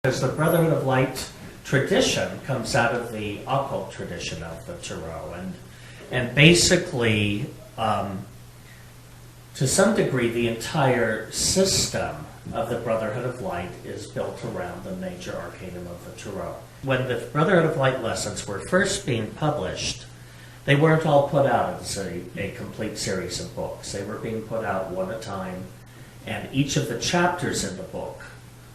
Because the Brotherhood of Light tradition comes out of the occult tradition of the Tarot, and basically, to some degree, the entire system of the Brotherhood of Light is built around the major arcanum of the Tarot. When the Brotherhood of Light lessons were first being published, they weren't all put out as a complete series of books. They were being put out one at a time, and each of the chapters in the book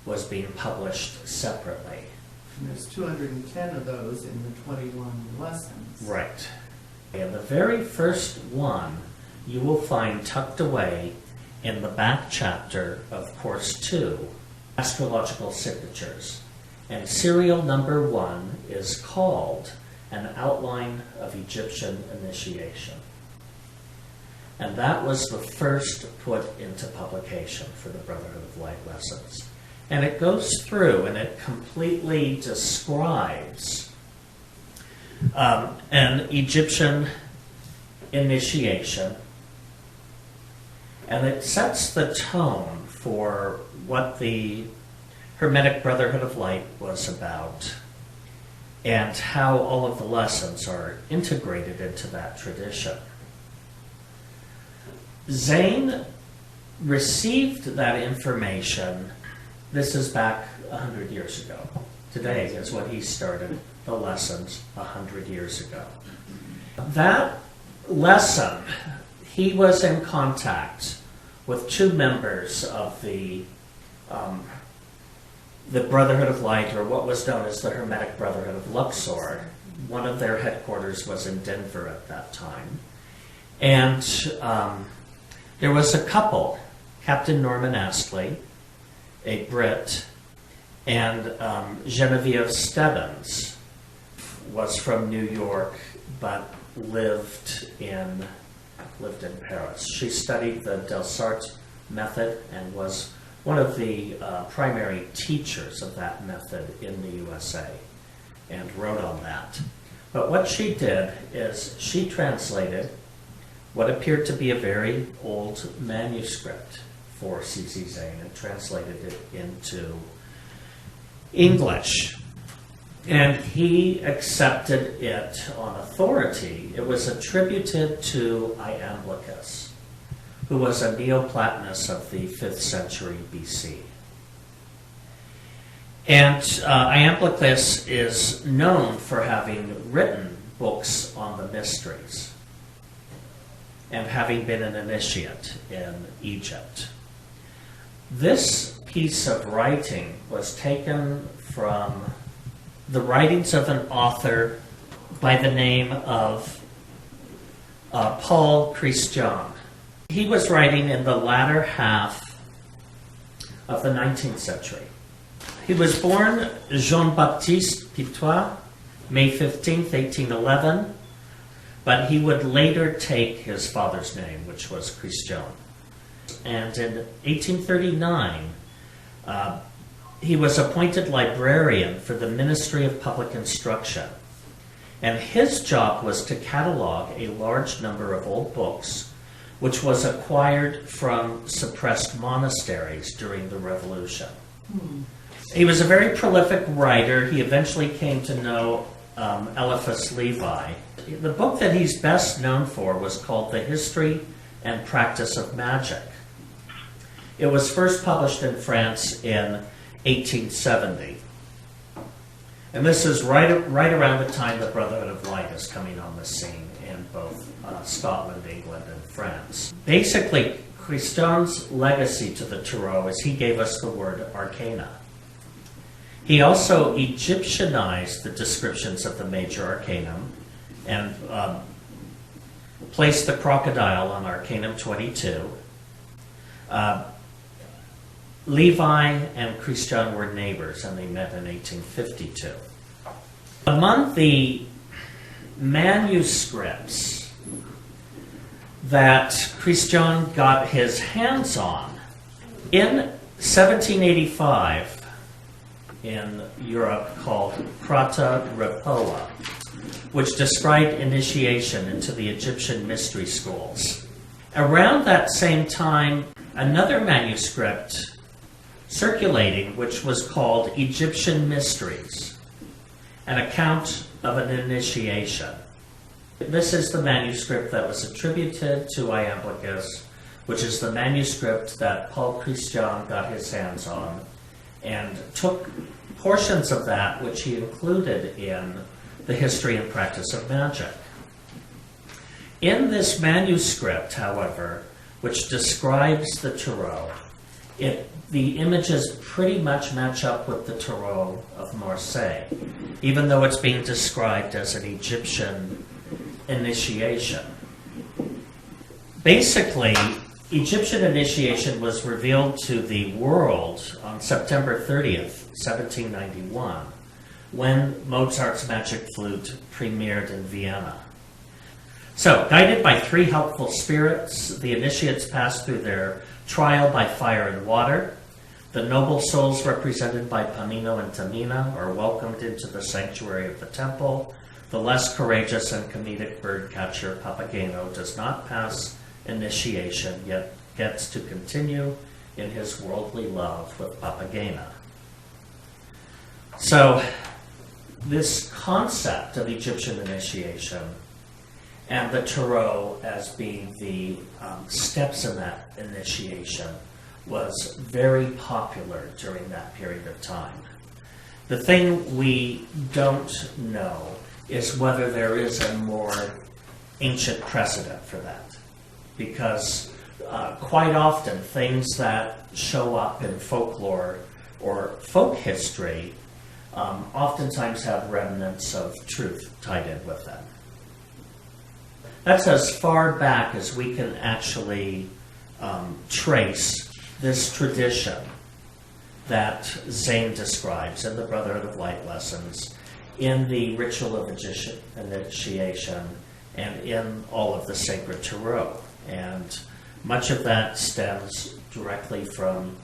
was being published separately. And there's 210 of those in the 21 lessons. Right. And the very first one you will find tucked away in the back chapter of Course 2, Astrological Signatures. And serial number 1 is called An Outline of Egyptian Initiation. And that was the first put into publication for the Brotherhood of Light lessons. And it goes through and it completely describes an Egyptian initiation, and it sets the tone for what the Hermetic Brotherhood of Light was about and how all of the lessons are integrated into that tradition. Zane received that information. This is back 100 years ago. Today is when he started the lessons 100 years ago. That lesson, he was in contact with 2 members of the Brotherhood of Light, or what was known as the Hermetic Brotherhood of Luxor. One of their headquarters was in Denver at that time. And there was a couple, Captain Norman Astley, a Brit, and Genevieve Stebbins was from New York, but lived in Paris. She studied the Delsarte method and was one of the primary teachers of that method in the USA and wrote on that. But what she did is she translated what appeared to be a very old manuscript for C.C. Zane and translated it into English. And he accepted it on authority. It was attributed to Iamblichus, who was a Neoplatonist of the 5th century BC. And Iamblichus is known for having written books on the mysteries and having been an initiate in Egypt. This piece of writing was taken from the writings of an author by the name of Paul Christian. He was writing in the latter half of the 19th century. He was born Jean-Baptiste Pitois, May 15th, 1811, but he would later take his father's name, which was Christian. And in 1839, he was appointed librarian for the Ministry of Public Instruction. And his job was to catalog a large number of old books, which was acquired from suppressed monasteries during the Revolution. He was a very prolific writer. He eventually came to know Eliphas Levi. The book that he's best known for was called The History and Practice of Magic. It was first published in France in 1870. And this is right around the time the Brotherhood of Light is coming on the scene in both Scotland, England, and France. Basically, Christian's legacy to the Tarot is he gave us the word arcana. He also Egyptianized the descriptions of the major arcanum and placed the crocodile on Arcanum 22. Levi and Christian were neighbors, and they met in 1852. Among the manuscripts that Christian got his hands on, in 1785, in Europe, called Prata Repoa, which described initiation into the Egyptian mystery schools. Around that same time, another manuscript circulating, which was called Egyptian Mysteries, an account of an initiation. This is the manuscript that was attributed to Iamblichus, which is the manuscript that Paul Christian got his hands on, and took portions of that which he included in the history and practice of magic. In this manuscript, however, which describes the tarot, the images pretty much match up with the tarot of Marseille, even though it's being described as an Egyptian initiation. Basically, Egyptian initiation was revealed to the world on September 30th, 1791, when Mozart's Magic Flute premiered in Vienna. So, guided by three helpful spirits, the initiates passed through their trial by fire and water. The noble souls represented by Pamino and Tamina are welcomed into the sanctuary of the temple. The less courageous and comedic bird catcher Papageno does not pass initiation, yet gets to continue in his worldly love with Papagena. So, this concept of Egyptian initiation and the tarot as being the steps in that initiation was very popular during that period of time. The thing we don't know is whether there is a more ancient precedent for that, because quite often things that show up in folklore or folk history oftentimes have remnants of truth tied in with them. That's as far back as we can actually trace this tradition that Zane describes in the Brotherhood of Light Lessons, in the ritual of initiation, and in all of the sacred tarot. And much of that stems directly from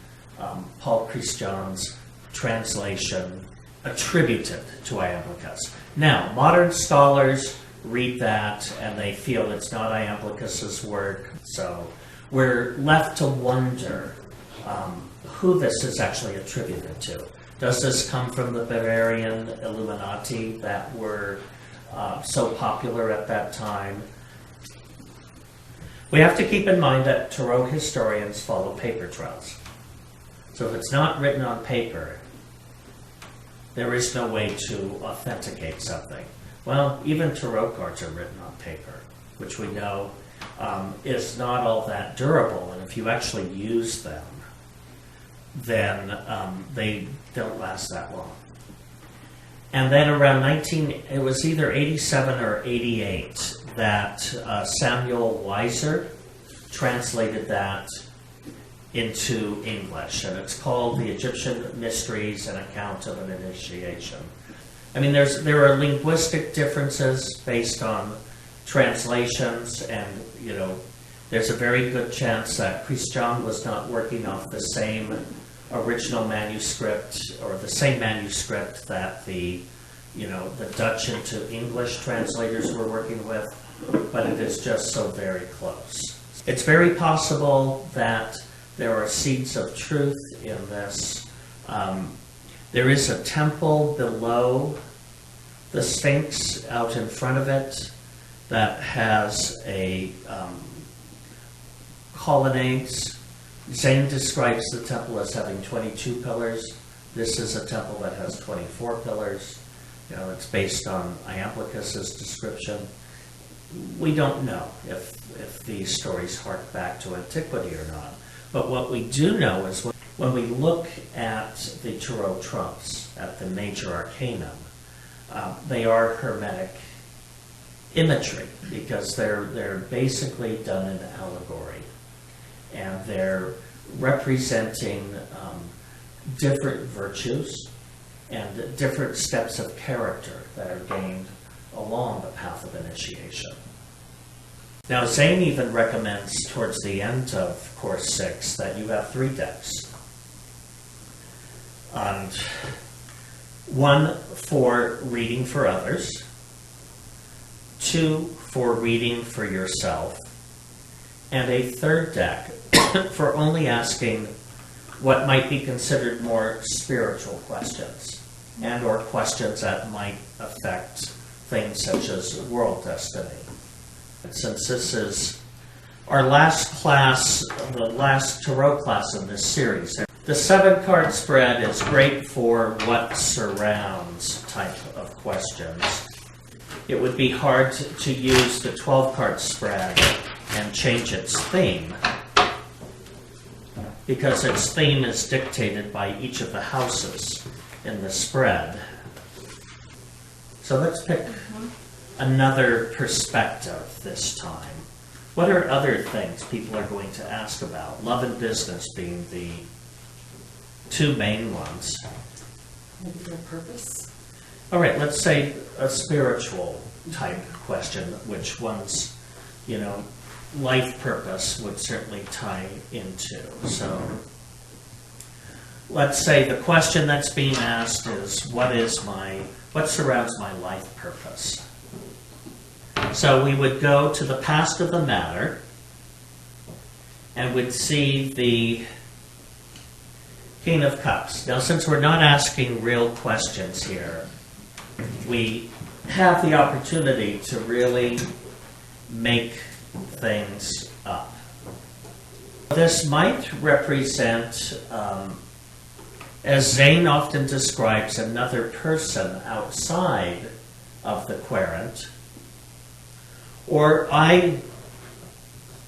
Paul Christian's translation attributed to Iamblichus. Now, modern scholars read that and they feel it's not Iamblichus's work, so we're left to wonder who this is actually attributed to. Does this come from the Bavarian Illuminati that were so popular at that time? We have to keep in mind that tarot historians follow paper trails. So if it's not written on paper, there is no way to authenticate something. Well, even tarot cards are written on paper, which we know is not all that durable, and if you actually use them, then they don't last that long. And then around it was either 87 or 88 that Samuel Weiser translated that into English, and it's called The Egyptian Mysteries, an Account of an Initiation. I mean, there are linguistic differences based on translations, and there's a very good chance that Christian was not working off the same original manuscript or the same manuscript that the Dutch into English translators were working with, but it is just so very close. It's very possible that there are seeds of truth in this. There is a temple below the Sphinx out in front of it that has a colonnades. Zane describes the temple as having 22 pillars. This is a temple that has 24 pillars. It's based on Iamblichus's description. We don't know if these stories hark back to antiquity or not. But what we do know is when we look at the Tarot trumps, at the major arcanum, they are hermetic imagery because they're basically done in allegory, and they're representing different virtues and different steps of character that are gained along the path of initiation. Now, Zane even recommends towards the end of Course 6 that you have 3 decks. And one for reading for others, 2 for reading for yourself, and a 3rd deck for only asking what might be considered more spiritual questions, and or questions that might affect things such as world destiny. And since this is our last class, the last tarot class in this series, the 7-card spread is great for what surrounds type of questions. It would be hard to use the 12-card spread and change its theme, because its theme is dictated by each of the houses in the spread. So let's pick another perspective this time. What are other things people are going to ask about? Love and business being the two main ones. Maybe their purpose? All right, let's say a spiritual type question, which one's, life purpose would certainly tie into. So let's say the question that's being asked is, what surrounds my life purpose? So we would go to the past of the matter and would see the King of Cups. Now, since we're not asking real questions here, we have the opportunity to really make things up. This might represent, as Zane often describes, another person outside of the querent, or I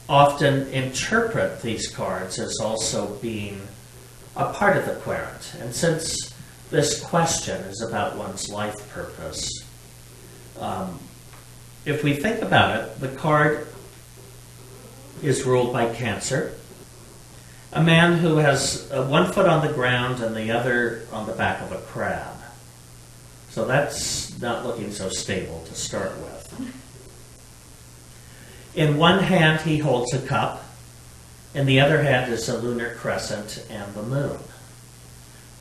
often interpret these cards as also being a part of the querent. And since this question is about one's life purpose, if we think about it, the card is ruled by Cancer, a man who has one foot on the ground and the other on the back of a crab. So that's not looking so stable to start with. In one hand he holds a cup, in the other hand is a lunar crescent and the moon.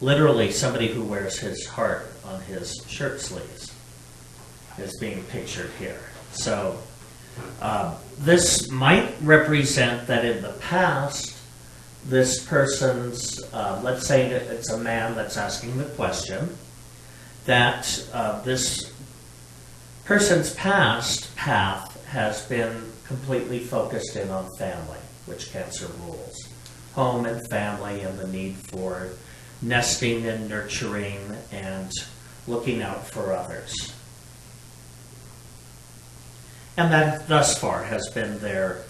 Literally somebody who wears his heart on his shirt sleeves is being pictured here. So this might represent that in the past, this person's, let's say that it's a man that's asking the question, that this person's past path has been completely focused in on family, which Cancer rules. Home and family and the need for nesting and nurturing and looking out for others. And that thus far has been their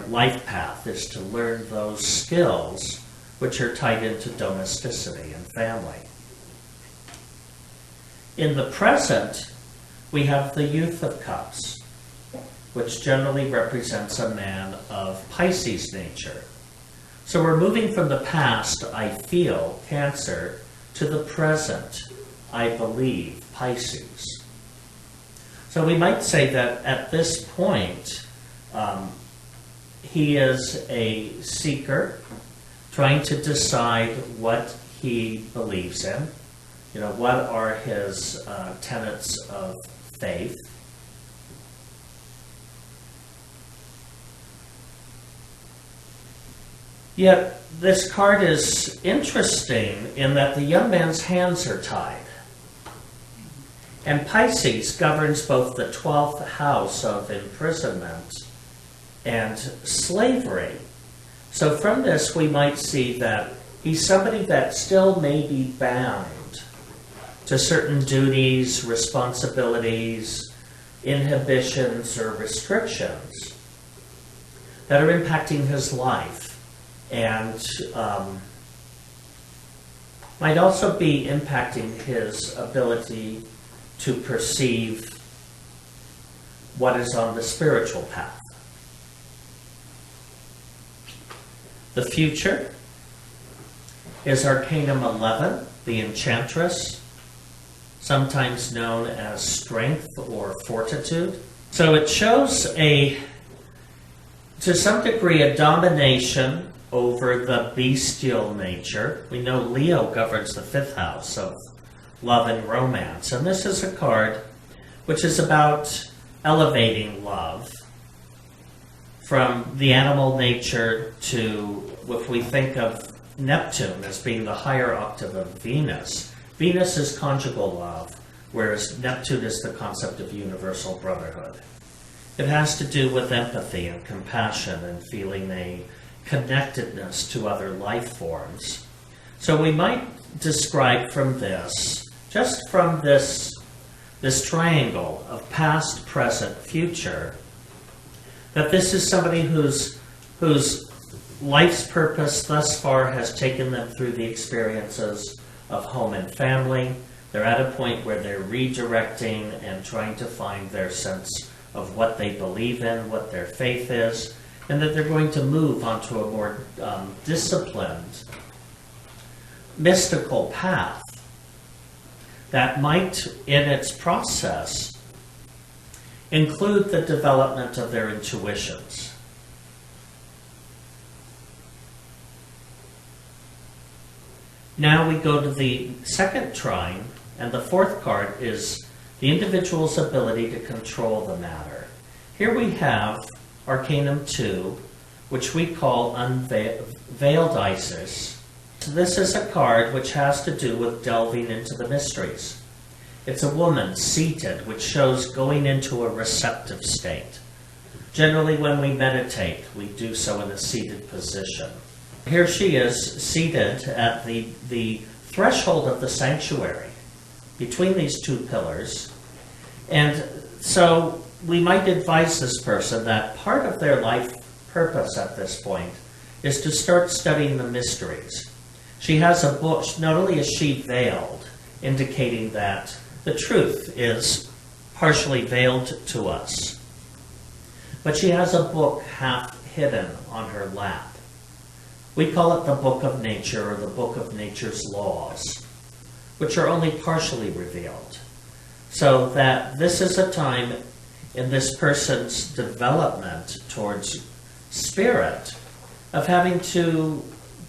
life path, is to learn those skills which are tied into domesticity and family. In the present, we have the Youth of Cups, which generally represents a man of Pisces nature. So we're moving from the past, I feel, Cancer, to the present, I believe, Pisces. So we might say that at this point, he is a seeker trying to decide what he believes in. What are his tenets of faith? Yet this card is interesting in that the young man's hands are tied. And Pisces governs both the 12th house of imprisonment and slavery. So from this we might see that he's somebody that still may be bound to certain duties, responsibilities, inhibitions, or restrictions that are impacting his life. And might also be impacting his ability to perceive what is on the spiritual path. The future is Arcanum 11, the Enchantress, sometimes known as strength or fortitude. So it shows to some degree, a domination over the bestial nature. We know Leo governs the 5th house of love and romance. And this is a card which is about elevating love from the animal nature to, if we think of Neptune as being the higher octave of Venus. Venus is conjugal love, whereas Neptune is the concept of universal brotherhood. It has to do with empathy and compassion and feeling a connectedness to other life forms. So we might describe from this, just from this triangle of past, present, future, that this is somebody whose life's purpose thus far has taken them through the experiences of home and family. They're at a point where they're redirecting and trying to find their sense of what they believe in, what their faith is, and that they're going to move onto a more disciplined, mystical path that might, in its process, include the development of their intuitions. Now we go to the second trine, and the fourth card is the individual's ability to control the matter. Here we have Arcanum 2, which we call Veiled Isis. This is a card which has to do with delving into the mysteries. It's a woman seated, which shows going into a receptive state. Generally, when we meditate, we do so in a seated position. Here she is seated at the threshold of the sanctuary between these two pillars. And so we might advise this person that part of their life purpose at this point is to start studying the mysteries. She has a book. Not only is she veiled, indicating that the truth is partially veiled to us, but she has a book half hidden on her lap. We call it the Book of Nature, or the Book of Nature's Laws, which are only partially revealed. So that this is a time in this person's development towards spirit of having to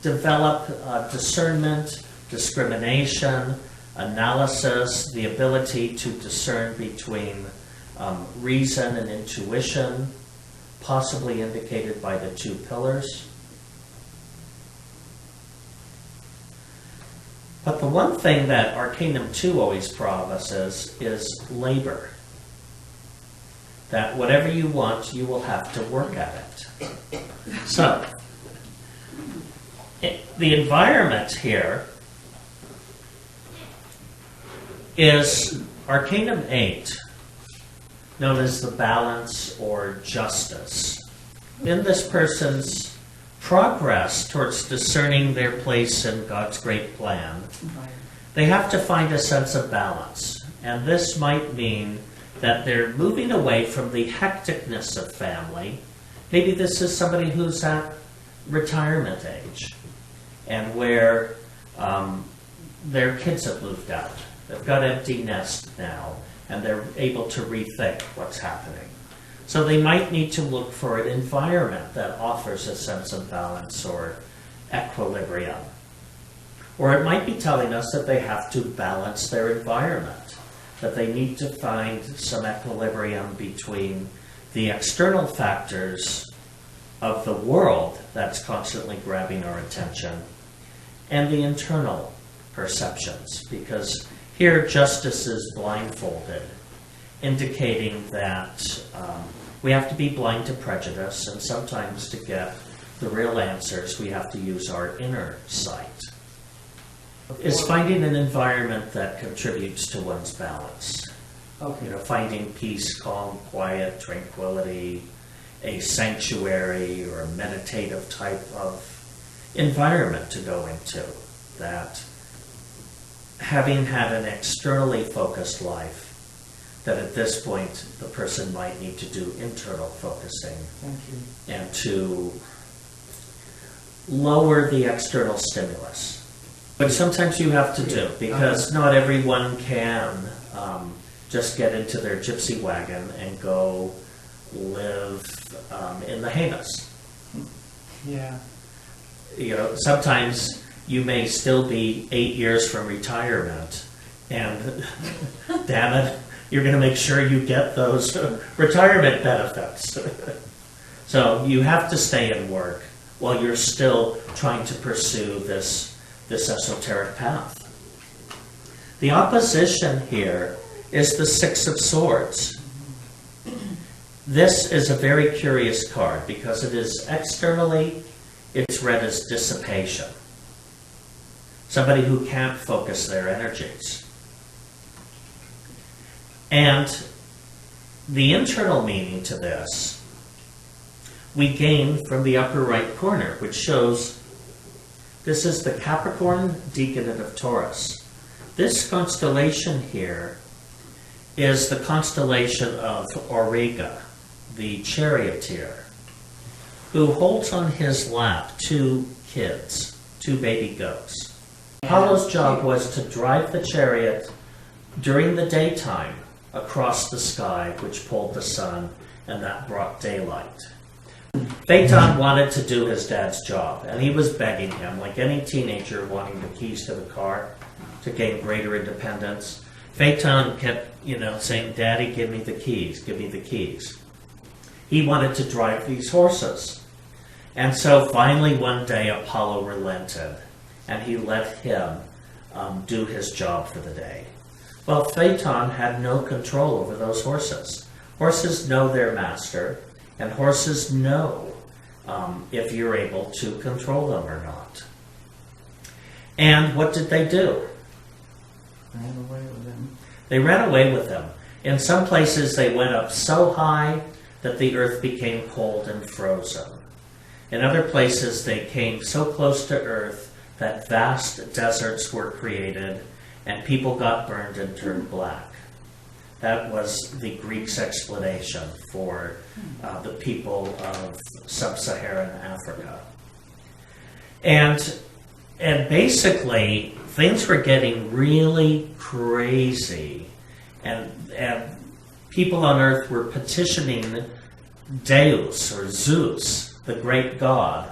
develop discernment, discrimination, analysis, the ability to discern between reason and intuition, possibly indicated by the two pillars. But the one thing that Arcanum 2 always promises is labor. That whatever you want, you will have to work at it. So, the environment here is Arcanum 8, known as the balance or justice. In this person's progress towards discerning their place in God's great plan, they have to find a sense of balance. And this might mean that they're moving away from the hecticness of family. Maybe this is somebody who's at retirement age and where their kids have moved out. They've got empty nest now, and they're able to rethink what's happening. So they might need to look for an environment that offers a sense of balance or equilibrium. Or it might be telling us that they have to balance their environment, that they need to find some equilibrium between the external factors of the world that's constantly grabbing our attention and the internal perceptions, because here justice is blindfolded, indicating that we have to be blind to prejudice, and sometimes to get the real answers, we have to use our inner sight. Is finding an environment that contributes to one's balance. Okay. You know, finding peace, calm, quiet, tranquility, a sanctuary or a meditative type of environment to go into, that having had an externally focused life, that at this point the person might need to do internal focusing. Thank you. And to lower the external stimulus. But sometimes you have to do, because not everyone can just get into their gypsy wagon and go live in the Hamas. Yeah. You know, sometimes you may still be 8 years from retirement, and damn it, you're going to make sure you get those retirement benefits. So you have to stay and work, while you're still trying to pursue this esoteric path. The opposition here is the Six of Swords. This is a very curious card because it is externally, it's read as dissipation. Somebody who can't focus their energies. And the internal meaning to this, we gain from the upper right corner, which shows this is the Capricorn decanate of Taurus. This constellation here is the constellation of Auriga, the charioteer, who holds on his lap two kids, two baby goats. Apollo's job was to drive the chariot during the daytime across the sky, which pulled the sun, and that brought daylight. Phaeton wanted to do his dad's job, and he was begging him, like any teenager wanting the keys to the car to gain greater independence. Phaeton kept, saying, "Daddy, give me the keys, give me the keys." He wanted to drive these horses. And so finally one day Apollo relented, and he let him do his job for the day. Well, Phaeton had no control over those horses. Horses know their master, and horses know if you're able to control them or not. And what did they do? Ran away with him. They ran away with him. In some places they went up so high that the earth became cold and frozen. In other places they came so close to earth that vast deserts were created and people got burned and turned black. That was the Greeks' explanation for the people of sub-Saharan Africa. And basically, things were getting really crazy, and people on Earth were petitioning Deus, or Zeus, the great god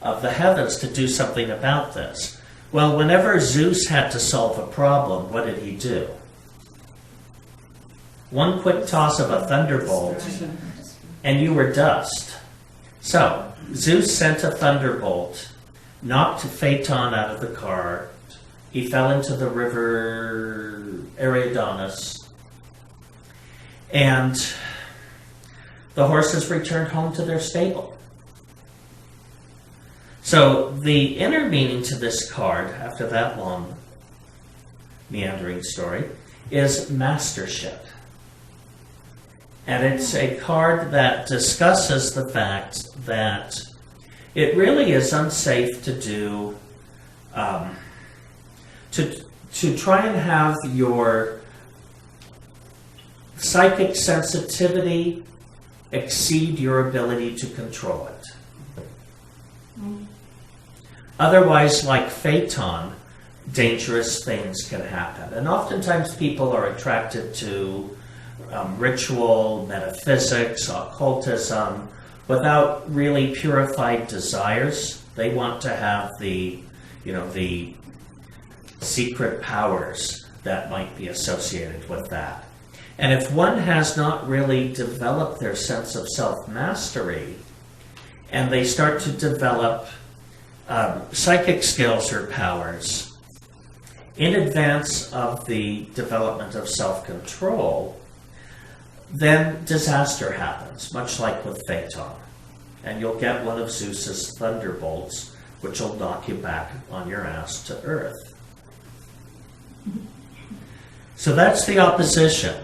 of the heavens, to do something about this. Well, whenever Zeus had to solve a problem, what did he do? One quick toss of a thunderbolt, and you were dust. So, Zeus sent a thunderbolt, knocked Phaeton out of the car. He fell into the river Eridanus, and the horses returned home to their stable. So the inner meaning to this card, after that long meandering story, is mastership. And it's a card that discusses the fact that it really is unsafe to do, to try and have your psychic sensitivity exceed your ability to control it. Otherwise, like Phaeton, dangerous things can happen. And oftentimes people are attracted to ritual, metaphysics, occultism, without really purified desires. They want to have the secret powers that might be associated with that. And if one has not really developed their sense of self-mastery, and they start to develop psychic skills or powers in advance of the development of self-control, then disaster happens, much like with Phaeton. And you'll get one of Zeus's thunderbolts, which will knock you back on your ass to Earth. So that's the opposition.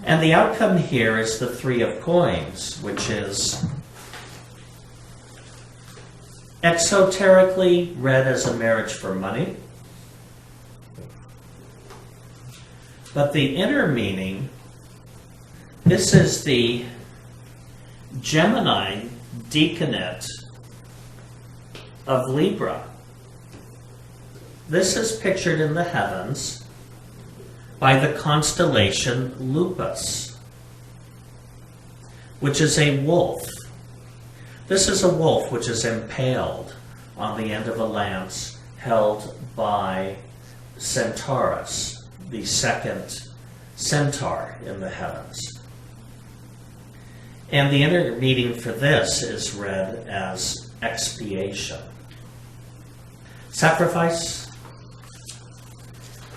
And the outcome here is the Three of Coins, which is exoterically read as a marriage for money. But the inner meaning, this is the Gemini decanate of Libra. This is pictured in the heavens by the constellation Lupus, which is a wolf. This is a wolf which is impaled on the end of a lance held by Centaurus, the second centaur in the heavens. And the intermeaning for this is read as expiation. Sacrifice.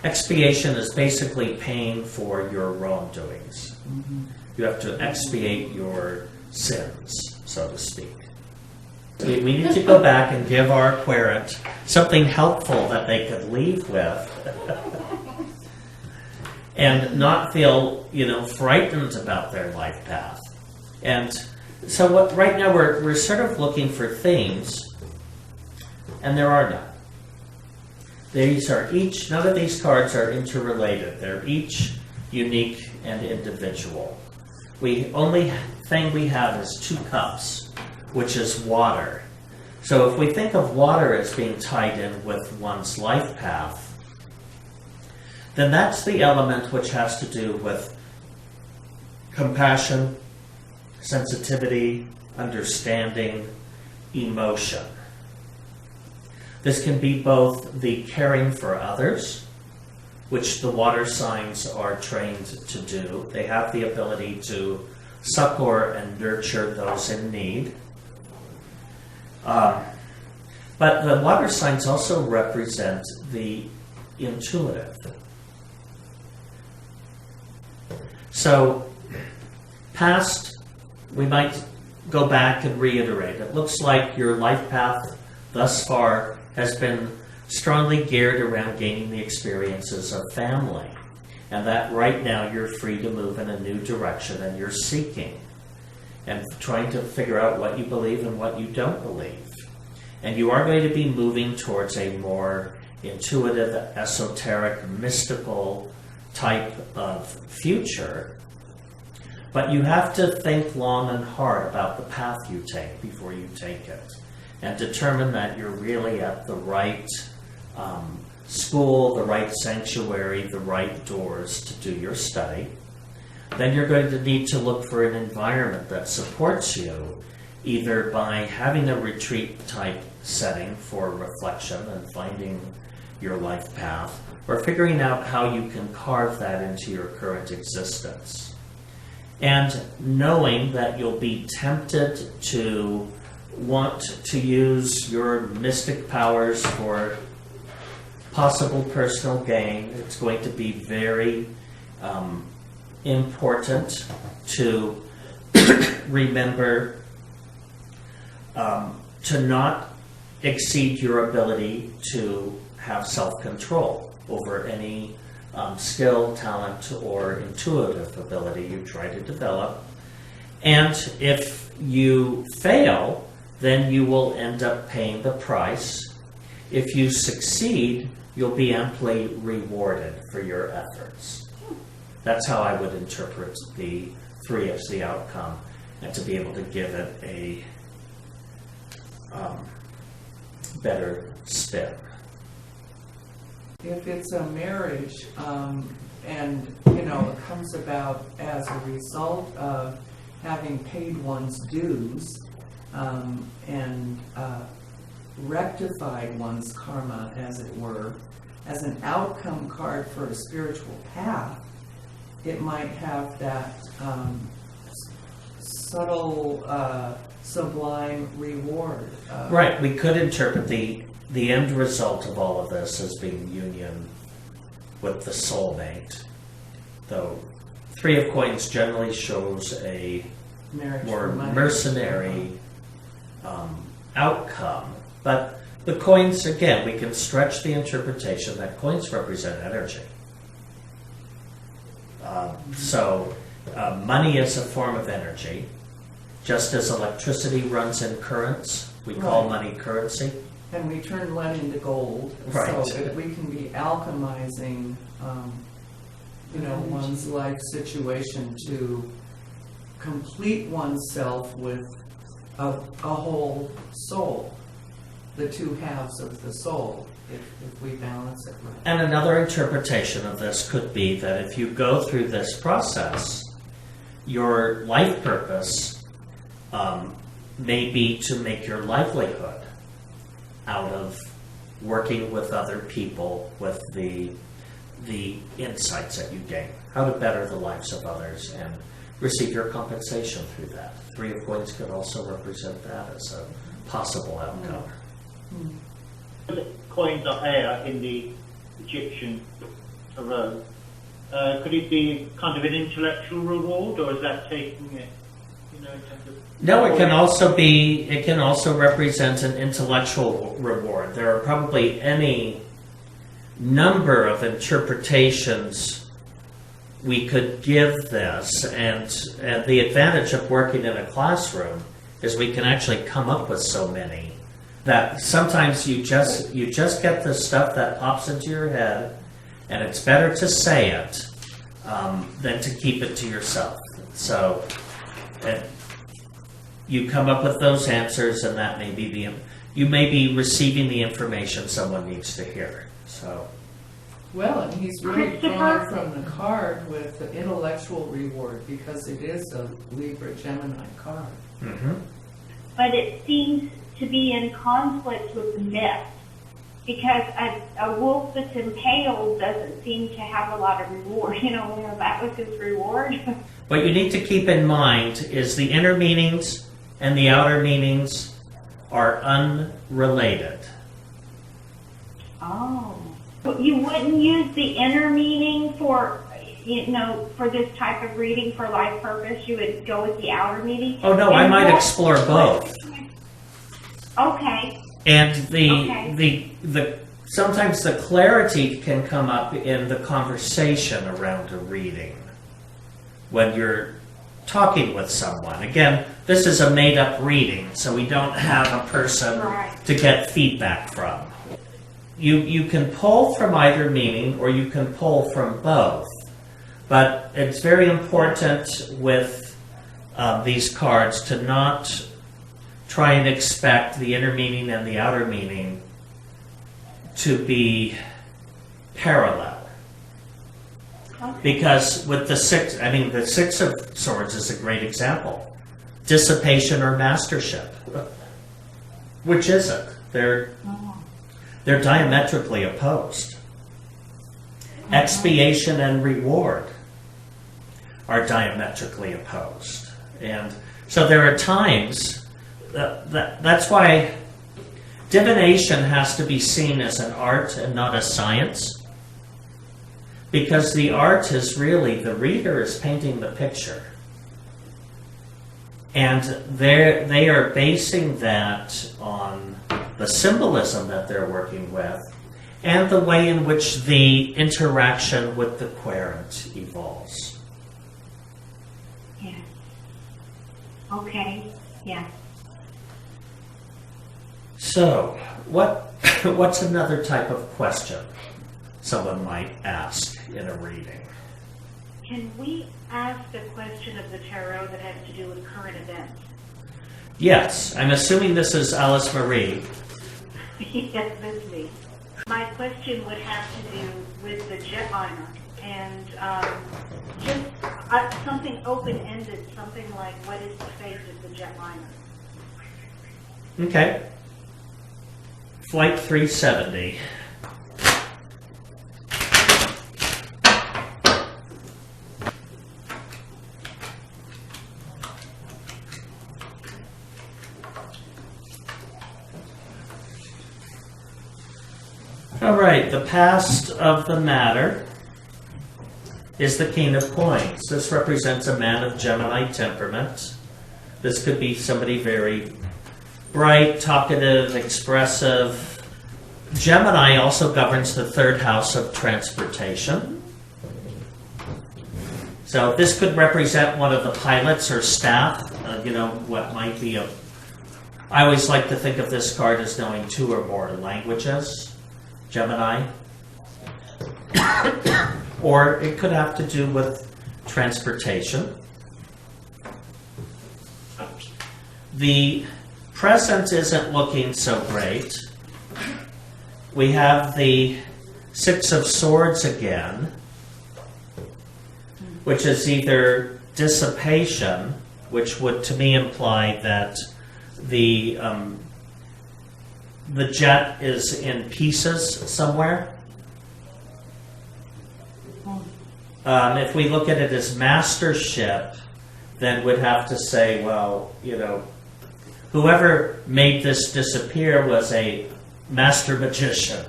Expiation is basically paying for your wrongdoings. You have to expiate your sins, so to speak. We need to go back and give our querent something helpful that they could leave with and not feel, frightened about their life path. And so right now we're sort of looking for themes, and there are none. None of these cards are interrelated. They're each unique and individual. Only thing we have is 2 cups, which is water. So if we think of water as being tied in with one's life path, then that's the element which has to do with compassion, sensitivity, understanding, emotion. This can be both the caring for others, which the water signs are trained to do. They have the ability to succor and nurture those in need. But the water signs also represent the intuitive. So, past, we might go back and reiterate. It looks like your life path thus far has been strongly geared around gaining the experiences of family. And that right now you're free to move in a new direction, and you're seeking and trying to figure out what you believe and what you don't believe. And you are going to be moving towards a more intuitive, esoteric, mystical type of future. But you have to think long and hard about the path you take before you take it, and determine that you're really at the right school, the right sanctuary, the right doors to do your study. Then you're going to need to look for an environment that supports you, either by having a retreat type setting for reflection and finding your life path, or figuring out how you can carve that into your current existence. And knowing that you'll be tempted to want to use your mystic powers for possible personal gain. It's going to be very important to remember to not exceed your ability to have self-control over any skill, talent, or intuitive ability you try to develop. And if you fail, then you will end up paying the price. If you succeed, you'll be amply rewarded for your efforts. That's how I would interpret the 3 as the outcome, and to be able to give it a better spin. If it's a marriage, and it comes about as a result of having paid one's dues and rectified one's karma, as it were, as an outcome card for a spiritual path, it might have that subtle, sublime reward. Right, we could interpret the end result of all of this as being union with the soulmate, though 3 of Coins generally shows a more mercenary outcome. But the coins, again, we can stretch the interpretation that coins represent energy. So money is a form of energy. Just as electricity runs in currents, we call money currency. And we turn lead into gold. Right. So if we can be alchemizing, one's life situation to complete oneself with a whole soul, the 2 halves of the soul, if we balance it right. And another interpretation of this could be that if you go through this process, your life purpose may be to make your livelihood out of working with other people with the insights that you gain, how to better the lives of others and receive your compensation through that. 3 of coins could also represent that as a possible outcome. Coins are air in the Egyptian tarot. Could it be kind of an intellectual reward, or is that taking it, in terms of... No, it can also represent an intellectual reward. There are probably any number of interpretations we could give this, and the advantage of working in a classroom is we can actually come up with so many that sometimes you just get the stuff that pops into your head, and it's better to say it than to keep it to yourself. So you come up with those answers, and that may be you may be receiving the information someone needs to hear. So. Well, and he's really drawn from the card with the intellectual reward because it is a Libra Gemini card. Mm-hmm. But it seems to be in conflict with the myth, because a wolf that's impaled doesn't seem to have a lot of reward. That was his reward. What you need to keep in mind is the inner meanings and the outer meanings are unrelated. Oh. You wouldn't use the inner meaning for this type of reading for life purpose. You would go with the outer meaning. Oh no, I might explore both. Okay. And the sometimes the clarity can come up in the conversation around a reading when you're talking with someone. Again, this is a made-up reading, so we don't have a person to get feedback from. You can pull from either meaning, or you can pull from both. But it's very important with these cards to not try and expect the inner meaning and the outer meaning to be parallel. Because with the Six of Swords is a great example. Dissipation or mastership. Which is it? They're diametrically opposed. Expiation and reward are diametrically opposed. And so there are times that's why divination has to be seen as an art and not a science. Because the art is really, the reader is painting the picture. And they are basing that on the symbolism that they're working with and the way in which the interaction with the querent evolves. Yeah. Okay. Yeah. So, what's another type of question someone might ask in a reading? Can we ask a question of the tarot that has to do with current events? Yes, I'm assuming this is Alice Marie. Yes, that's me. My question would have to do with the jetliner and just something open-ended, something like, what is the fate of the jetliner? Okay. Flight 370. All right, the past of the matter is the King of Coins. This represents a man of Gemini temperament. This could be somebody very bright, talkative, expressive. Gemini also governs the third house of transportation. So this could represent one of the pilots or staff, what might be I always like to think of this card as knowing 2 or more languages. Gemini. Or it could have to do with transportation. The present isn't looking so great. We have the Six of Swords again, which is either dissipation, which would to me imply that the jet is in pieces somewhere. If we look at it as mastership, then would have to say, well, you know, whoever made this disappear was a master magician.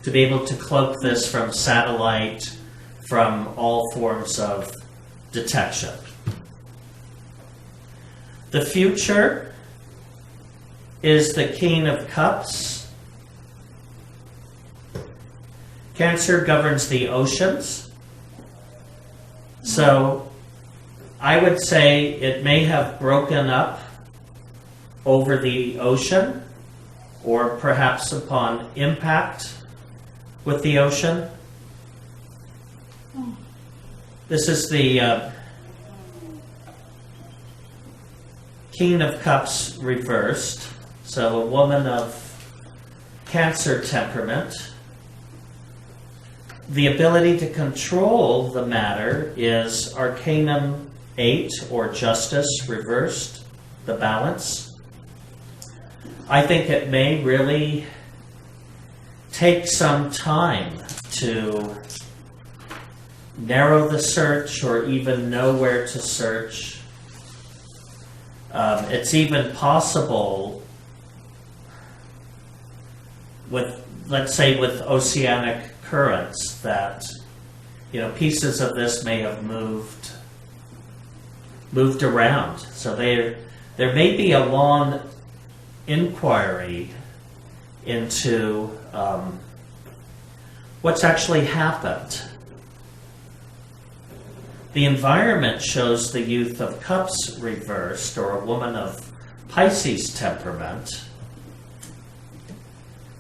To be able to cloak this from satellite, from all forms of detection. The future is the King of Cups. Cancer governs the oceans. So I would say it may have broken up over the ocean, or perhaps upon impact with the ocean. This is the King of Cups reversed. So a woman of Cancer temperament. The ability to control the matter is Arcanum 8, or Justice reversed, the balance. I think it may really take some time to narrow the search or even know where to search. It's even possible with, let's say, with oceanic currents that, you know, pieces of this may have moved around. So there may be a long inquiry into what's actually happened. The environment shows the Youth of Cups reversed, or a woman of Pisces temperament.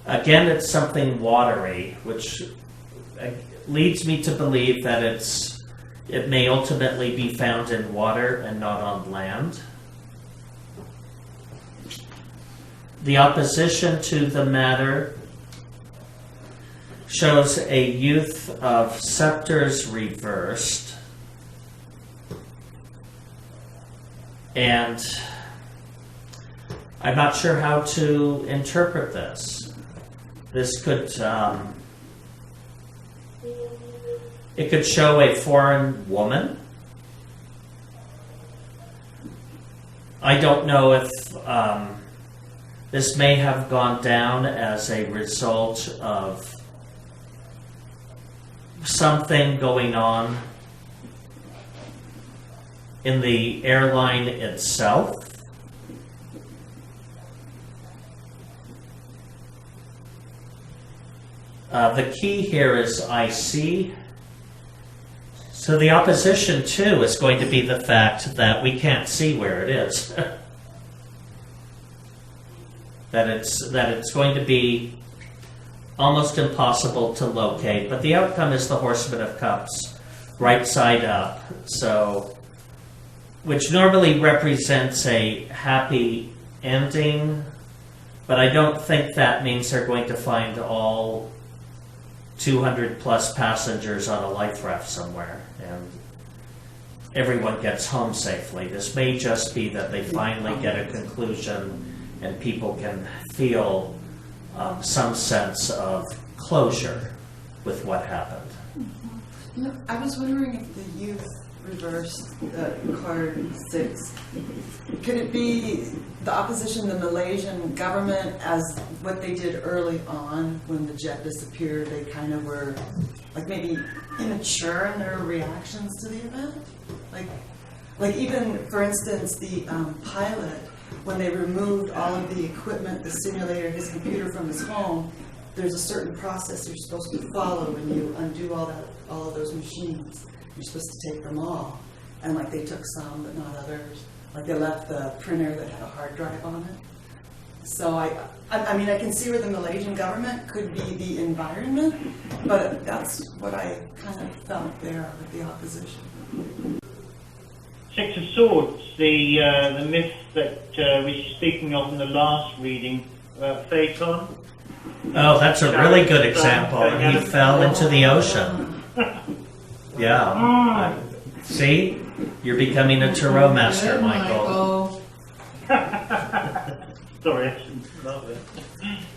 Again, it's something watery, which leads me to believe that it may ultimately be found in water and not on land. The opposition to the matter shows a Youth of Scepters reversed. And I'm not sure how to interpret this. This could, it could show a foreign woman. I don't know if this may have gone down as a result of something going on in the airline itself. The key here is IC. So the opposition too is going to be the fact that we can't see where it is. that it's going to be almost impossible to locate. But the outcome is the Horseman of Cups, right side up. So, which normally represents a happy ending, but I don't think that means they're going to find all 200 plus passengers on a life raft somewhere and everyone gets home safely. This may just be that they finally get a conclusion and people can feel some sense of closure with what happened. You know, I was wondering if the Youth reversed card 6. Could it be the opposition, the Malaysian government, as what they did early on when the jet disappeared? They kind of were like maybe immature in their reactions to the event. Like even, for instance, the pilot, when they removed all of the equipment, the simulator, his computer from his home, there's a certain process you're supposed to follow when you undo all of those machines. You're supposed to take them all. And like they took some, but not others. Like they left the printer that had a hard drive on it. So I mean, I can see where the Malaysian government could be the environment, but that's what I kind of felt there with the opposition. 6 of Swords, the myth that we were speaking of in the last reading, Phaeton. Oh, that's a really good example. He fell into the ocean. Yeah. See? You're becoming a tarot master, Michael. Sorry, I shouldn't love it.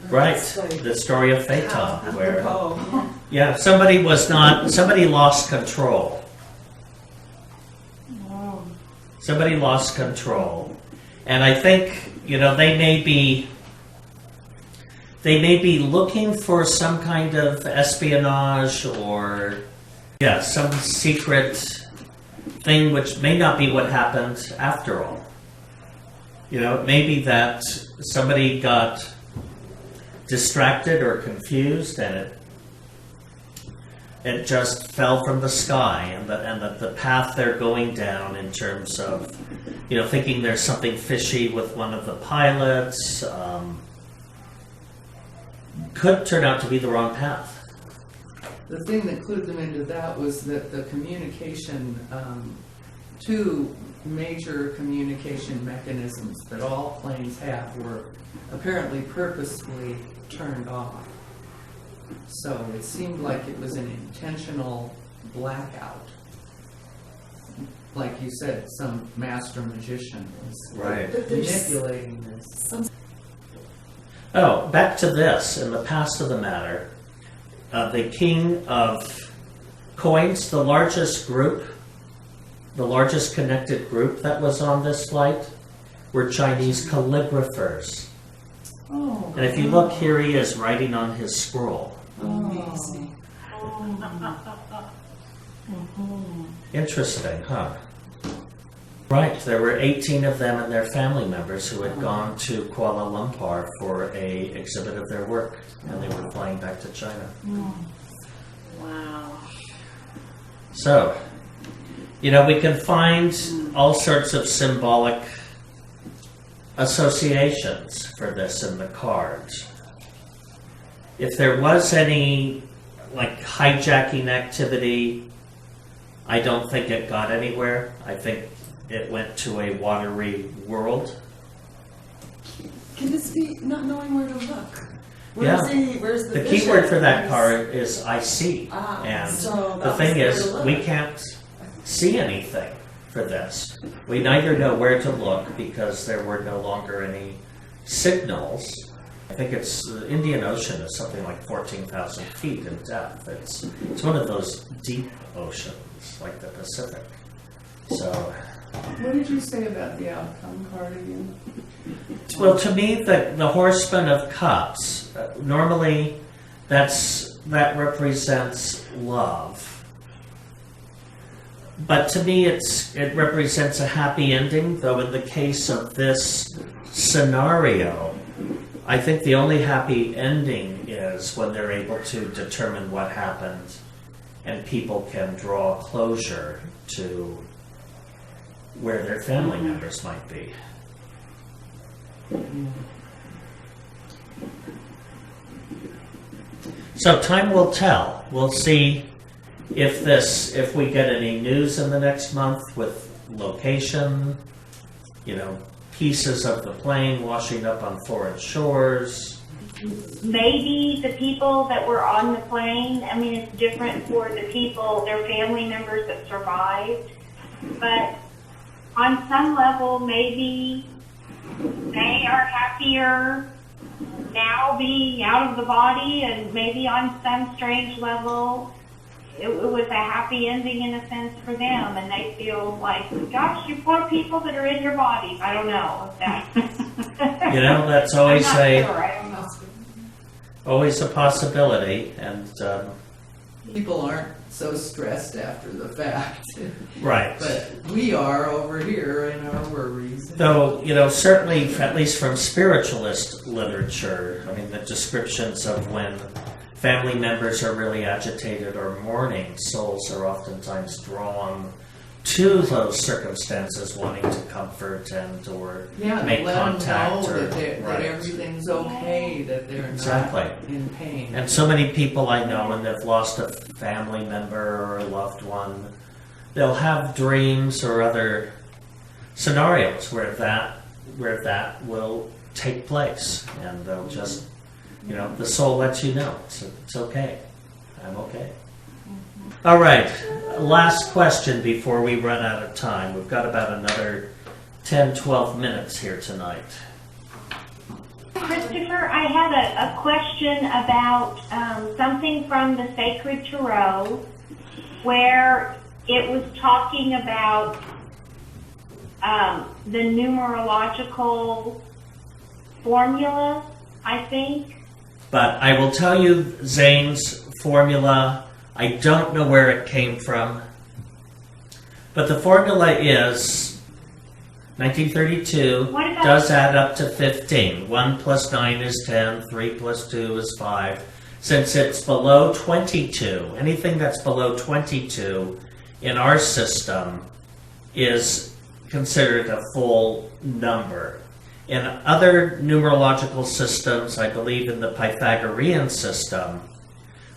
Right. The story of Phaeton, where somebody lost control. Somebody lost control. And I think, they may be looking for some kind of espionage or, some secret thing which may not be what happened after all. It may be that somebody got distracted or confused and it just fell from the sky, and the path they're going down in terms of, thinking there's something fishy with one of the pilots, could turn out to be the wrong path. The thing that clued them into that was that the communication, two major communication mechanisms that all planes have were apparently purposefully turned off. So it seemed like it was an intentional blackout. Like you said, some master magician was Right. manipulating this. Oh, back to this, in the past of the matter, the king of coins, the largest connected group that was on this flight were Chinese calligraphers. Oh. And if you look, here he is writing on his scroll. Amazing. Interesting, huh? Right, there were 18 of them and their family members who had gone to Kuala Lumpur for a exhibit of their work, and they were flying back to China. Wow. So, we can find all sorts of symbolic associations for this in the cards. If there was any, hijacking activity, I don't think it got anywhere. I think it went to a watery world. Can this be not knowing where to look? Yeah. Where's the The vision? keyword for that Where's- card is I see. And so the that thing was is, where to we look. can't see anything for this. We neither know where to look because there were no longer any signals. I think the Indian Ocean is something like 14,000 feet in depth. It's one of those deep oceans, like the Pacific. So, What did you say about the outcome card again? well, to me, the Horseman of Cups, normally that represents love. But to me, it represents a happy ending, though in the case of this scenario, I think the only happy ending is when they're able to determine what happened and people can draw closure to where their family members might be. So time will tell. We'll see if we get any news in the next month with location, pieces of the plane washing up on foreign shores. Maybe the people that were on the plane, it's different for the people, their family members that survived, but on some level, maybe they are happier now being out of the body, and maybe on some strange level, it was a happy ending in a sense for them, and they feel like, gosh, you poor people that are in your bodies. I don't know if that. That's always I'm not sure. I don't know. always a possibility, and People aren't so stressed after the fact. right. But we are over here in our worries. Though, certainly, at least from spiritualist literature, the descriptions of when family members are really agitated or mourning, souls are oftentimes drawn to those circumstances, wanting to comfort and or Yeah, make let contact. them know or, that right. everything's okay, that they're Exactly. not in pain. And so many people I know, when they've lost a family member or a loved one, they'll have dreams or other scenarios where that will take place, and they'll just, the soul lets you know it's okay. I'm okay. All right, last question before we run out of time. We've got about another 10, 12 minutes here tonight. Christopher, I had a question about something from the Sacred Tarot where it was talking about the numerological formula, I think. But I will tell you Zane's formula, I don't know where it came from. But the formula is 1932 What about- does add up to 15. 1 plus 9 is 10, 3 plus 2 is 5. Since it's below 22, anything that's below 22 in our system is considered a full number. In other numerological systems, I believe in the Pythagorean system,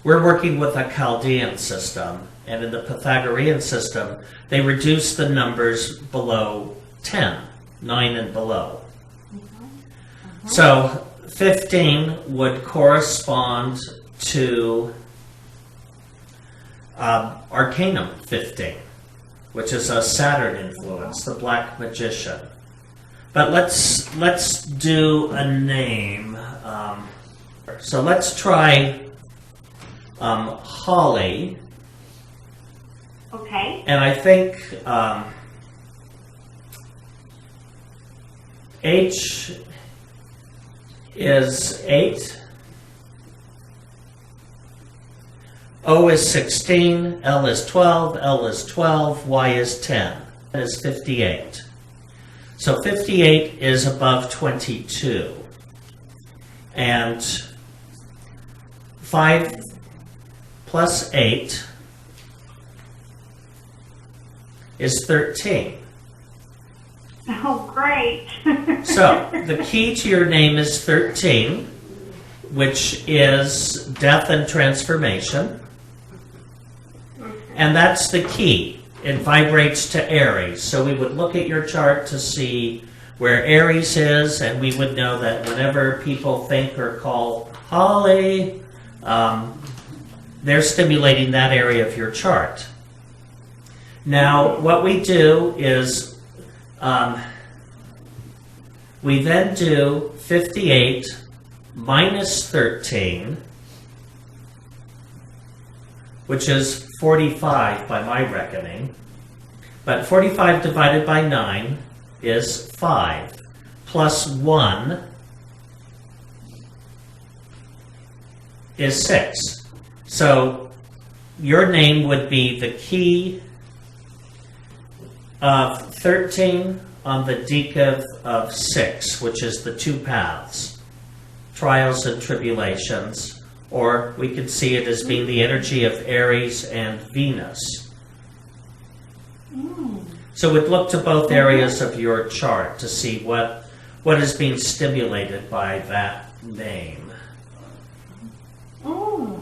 we're working with a Chaldean system, and in the Pythagorean system, they reduce the numbers below 10, 9 and below. So 15 would correspond to Arcanum 15, which is a Saturn influence, the Black Magician. But let's do a name. So let's try Holly, Okay. and I think H is 8, O is 16, L is 12, L is 12, Y is 10, N is 58. So 58 is above 22. And 5 plus 8 is 13. Oh, great. So the key to your name is 13, which is death and transformation. And that's the key. It vibrates to Aries. So we would look at your chart to see where Aries is, and we would know that whenever people think or call Holly, they're stimulating that area of your chart. Now, what we do is we then do 58 minus 13, which is 45 by my reckoning. But 45 divided by 9 is 5, plus 1 is 6. So your name would be the key of 13 on the deca of 6, which is the two paths, trials and tribulations. Or we could see it as being the energy of Aries and Venus. So we'd look to both areas of your chart to see what is being stimulated by that name. Oh,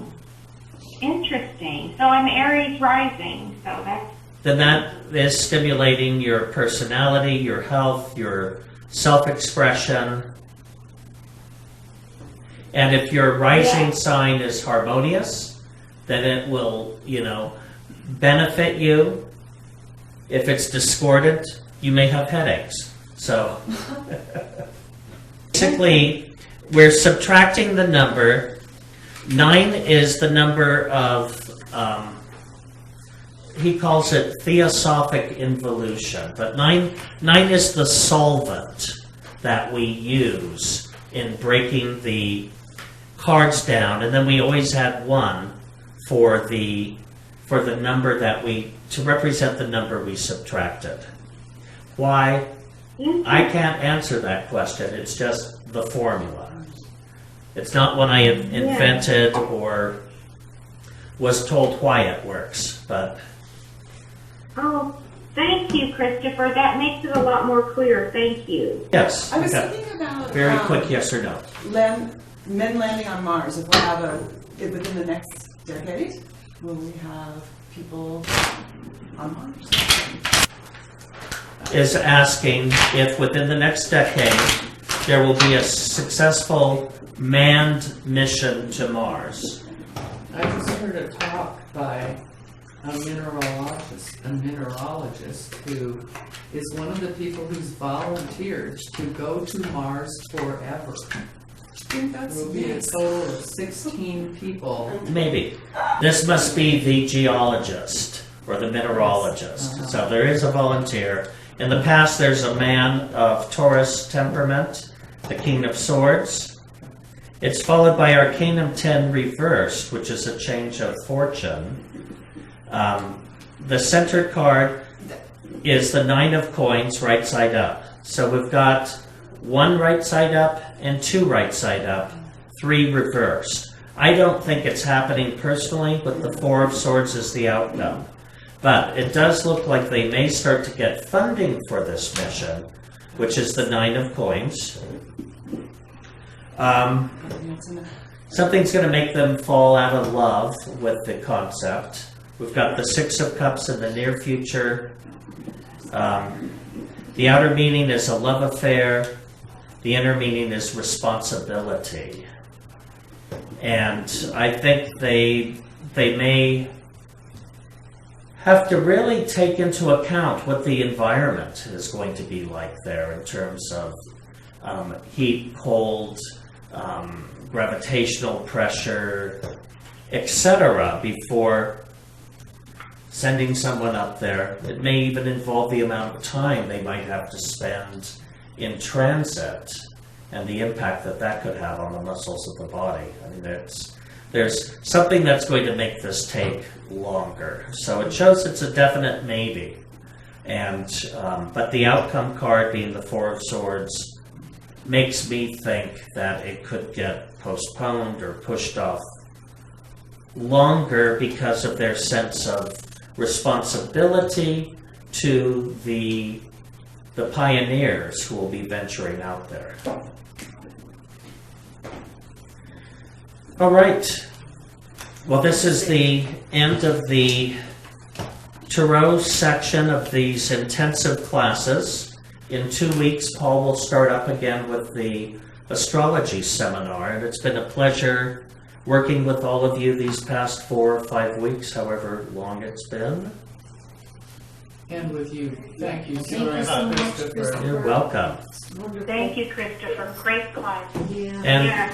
interesting. So I'm Aries rising, so that's... Then that is stimulating your personality, your health, your self-expression. And if your rising sign is harmonious, then it will, benefit you. If it's discordant, you may have headaches. So basically, we're subtracting the number. 9 is the number of, he calls it theosophic involution. But 9 is the solvent that we use in breaking the cards down, and then we always had 1 for the number that to represent the number we subtracted. Why? I can't answer that question. It's just the formula. It's not one I invented or was told why it works, but... Oh, thank you, Christopher. That makes it a lot more clear. Thank you. Yes. I was okay. thinking about Very quick yes or no. men landing on Mars. If we have within the next decade, will we have people on Mars? Is asking if within the next decade there will be a successful manned mission to Mars. I just heard a talk by a mineralogist who is one of the people who's volunteered to go to Mars forever. There will be a total of 16 people. Maybe. This must be the geologist or the mineralogist. So there is a volunteer. In the past, there's a man of Taurus temperament, the King of Swords. It's followed by Arcanum 10 reversed, which is a change of fortune. The center card is the 9 of coins right side up. So we've got 1 right side up and 2 right side up, 3 reversed. I don't think it's happening personally, but the 4 of swords is the outcome. But it does look like they may start to get funding for this mission, which is the 9 of coins. Something's going to make them fall out of love with the concept. We've got the 6 of cups in the near future. The outer meaning is a love affair. The inner meaning is responsibility. And I think they may have to really take into account what the environment is going to be like there in terms of heat, cold, gravitational pressure, etc. before sending someone up there. It may even involve the amount of time they might have to spend in transit and the impact that that could have on the muscles of the body. I mean, there's something that's going to make this take longer. So it shows it's a definite maybe. And but the outcome card being the 4 of swords makes me think that it could get postponed or pushed off longer because of their sense of responsibility to the pioneers who will be venturing out there. All right. Well, this is the end of the Tarot section of these intensive classes. In 2 weeks, Paul will start up again with the astrology seminar, and it's been a pleasure working with all of you these past 4 or 5 weeks, however long it's been. And with you. Thank you Thank you so much, Christopher. You're welcome. Thank you, Christopher. Great class. Yeah. And Yeah.